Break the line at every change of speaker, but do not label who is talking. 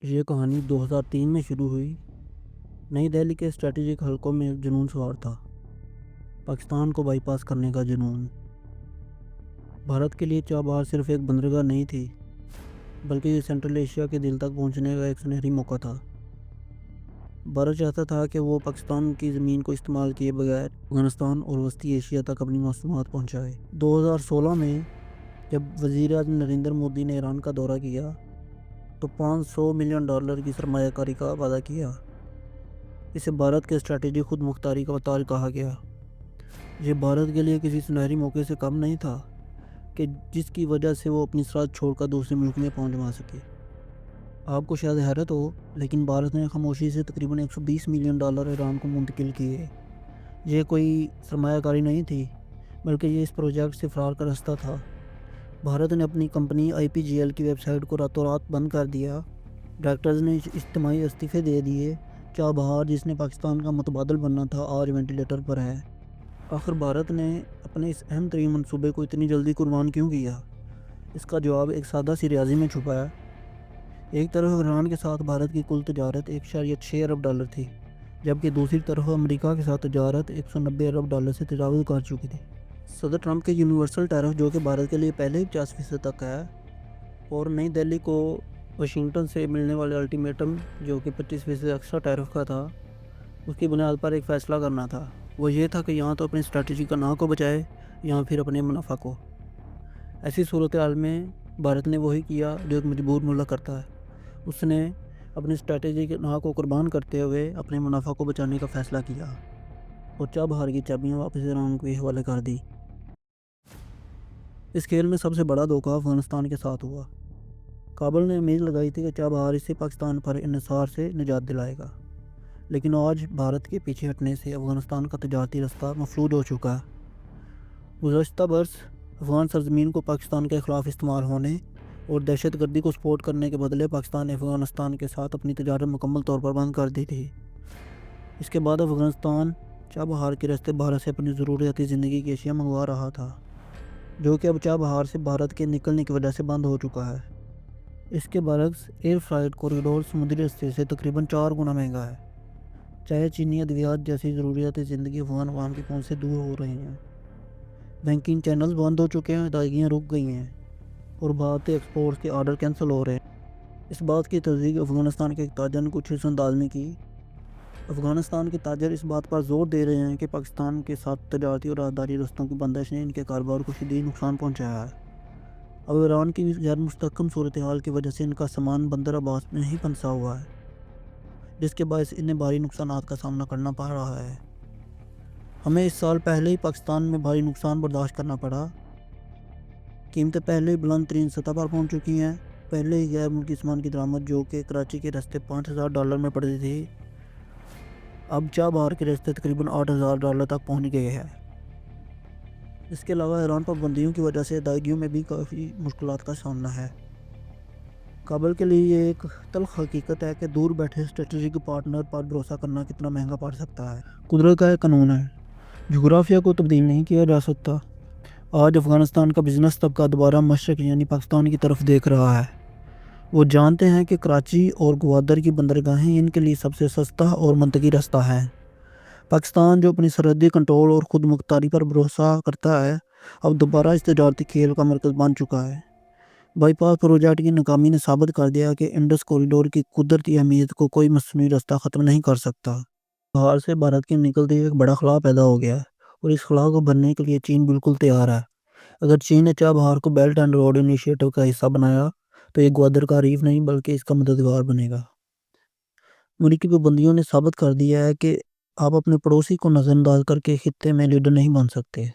یہ کہانی 2003 میں شروع ہوئی۔ نئی دہلی کے اسٹریٹجک حلقوں میں ایک جنون سوار تھا، پاکستان کو بائی پاس کرنے کا جنون۔ بھارت کے لیے چابہار صرف ایک بندرگاہ نہیں تھی، بلکہ یہ سینٹرل ایشیا کے دل تک پہنچنے کا ایک سنہری موقع تھا۔ بھارت چاہتا تھا کہ وہ پاکستان کی زمین کو استعمال کیے بغیر افغانستان اور وسطی ایشیا تک اپنی مصنوعات پہنچائے۔ 2016 میں جب وزیر اعظم نریندر مودی نے ایران کا دورہ کیا تو $500 ملین کی سرمایہ کاری کا وعدہ کیا۔ اسے بھارت کے اسٹریٹجک خود مختاری کا تاج کہا گیا۔ یہ بھارت کے لیے کسی سنہری موقع سے کم نہیں تھا کہ جس کی وجہ سے وہ اپنی سرحد چھوڑ کر دوسرے ملک میں پہنچ سکے۔ آپ کو شاید حیرت ہو، لیکن بھارت نے خاموشی سے تقریباً $120 ملین ایران کو منتقل کیے۔ یہ کوئی سرمایہ کاری نہیں تھی، بلکہ یہ اس پروجیکٹ سے فرار کا راستہ تھا۔ بھارت نے اپنی کمپنی IPGL کی ویب سائٹ کو راتوں رات بند کر دیا، ڈائریکٹرز نے اجتماعی استعفے دے دیے۔ چابہار، جس نے پاکستان کا متبادل بننا تھا، آج وینٹیلیٹر پر ہے۔ آخر بھارت نے اپنے اس اہم ترین منصوبے کو اتنی جلدی قربان کیوں کیا؟ اس کا جواب ایک سادہ سی ریاضی میں چھپا ہے۔ ایک طرف ایران کے ساتھ بھارت کی کل تجارت $1.6 ارب تھی، جبکہ دوسری طرف امریکہ کے ساتھ تجارت $190 ارب سے تجاوز کر چکی تھی۔ صدر ٹرمپ کے یونیورسل ٹیرف، جو کہ بھارت کے لیے پہلے ہی 50% تک ہے، اور نئی دہلی کو واشنگٹن سے ملنے والے الٹیمیٹم، جو کہ 25% ایکسٹرا ٹیرف کا تھا، اس کی بنیاد پر ایک فیصلہ کرنا تھا۔ وہ یہ تھا کہ یہاں تو اپنی اسٹریٹجی کا نام کو بچائے یا پھر اپنے منافع کو۔ ایسی صورتحال میں بھارت نے وہی کیا جو ایک مجبور ملک کرتا ہے۔ اس نے اپنی اسٹریٹجی کے نام کو قربان کرتے ہوئے اپنے منافع کو بچانے کا فیصلہ کیا اور چابہار کی چابیاں واپس ایران کے حوالے کر دی۔ اس کھیل میں سب سے بڑا دھوکہ افغانستان کے ساتھ ہوا۔ کابل نے امید لگائی تھی کہ چابہار اسے پاکستان پر انحصار سے نجات دلائے گا، لیکن آج بھارت کے پیچھے ہٹنے سے افغانستان کا تجارتی رستہ مفلوج ہو چکا ہے۔ گزشتہ برس افغان سرزمین کو پاکستان کے خلاف استعمال ہونے اور دہشت گردی کو سپورٹ کرنے کے بدلے پاکستان نے افغانستان کے ساتھ اپنی تجارت مکمل طور پر بند کر دی تھی۔ اس کے بعد افغانستان چابہار کے راستے بھارت سے اپنی ضروریاتی زندگی کی اشیاء منگوا رہا تھا، جو کہ اب چابہار سے بھارت کے نکلنے کی وجہ سے بند ہو چکا ہے۔ اس کے برعکس ایئر فرائٹ کوریڈور سمندری راستے سے تقریباً 4 گنا مہنگا ہے۔ چائے، چینی، ادویات جیسی ضروریاتی زندگی افغان عوام کی پہنچ سے دور ہو رہی ہیں۔ بینکنگ چینلز بند ہو چکے ہیں، ادائیگیاں رک گئی ہیں اور بھارتی ایکسپورٹس کے آرڈر کینسل ہو رہے ہیں۔ اس بات کی تصدیق افغانستان کے ایک تاجر نے کچھ اس انداز میں کی۔ افغانستان کے تاجر اس بات پر زور دے رہے ہیں کہ پاکستان کے ساتھ تجارتی اور راہداری رستوں کی بندش نے ان کے کاروبار کو شدید نقصان پہنچایا ہے۔ اب ایران کی غیر مستحکم صورتحال کی وجہ سے ان کا سامان بندر عباس میں نہیں پھنسا ہوا ہے، جس کے باعث انہیں بھاری نقصانات کا سامنا کرنا پڑ رہا ہے۔ ہمیں اس سال پہلے ہی پاکستان میں بھاری نقصان برداشت کرنا پڑا۔ قیمتیں پہلے ہی بلند ترین سطح پر پہنچ چکی ہیں۔ پہلے ہی غیر ملکی سامان کی درآمد، جو کہ کراچی کے راستے $5,000 میں پڑتی تھی، اب چابہار کے راستے تقریباً $8,000 تک پہنچ گئے ہے۔ اس کے علاوہ ایران پابندیوں کی وجہ سے ادائیگیوں میں بھی کافی مشکلات کا سامنا ہے۔ کابل کے لیے یہ ایک تلخ حقیقت ہے کہ دور بیٹھے اسٹریٹجک پارٹنر پر بھروسہ کرنا کتنا مہنگا پڑ سکتا ہے۔ قدرت کا ایک قانون ہے، جغرافیہ کو تبدیل نہیں کیا جا سکتا۔ آج افغانستان کا بزنس طبقہ دوبارہ مشرق یعنی پاکستان کی طرف دیکھ رہا ہے۔ وہ جانتے ہیں کہ کراچی اور گوادر کی بندرگاہیں ان کے لیے سب سے سستا اور منطقی راستہ ہے۔ پاکستان، جو اپنی سرحدی کنٹرول اور خود مختاری پر بھروسہ کرتا ہے، اب دوبارہ اس تجارتی کھیل کا مرکز بن چکا ہے۔ بائی پاس پروجیکٹ کی ناکامی نے ثابت کر دیا کہ انڈس کوریڈور کی قدرتی اہمیت کو کوئی مصنوعی راستہ ختم نہیں کر سکتا۔ چابہار سے بھارت کے نکلتے ایک بڑا خلا پیدا ہو گیا ہے، اور اس خلا کو بھرنے کے لیے چین بالکل تیار ہے۔ اگر چین نے چابہار کو بیلٹ اینڈ روڈ انیشیٹو کا حصہ بنایا تو یہ گوادر کا حریف نہیں بلکہ اس کا مددگار بنے گا۔ امریکی پابندیوں نے ثابت کر دیا ہے کہ آپ اپنے پڑوسی کو نظر انداز کر کے خطے میں لیڈر نہیں بن سکتے۔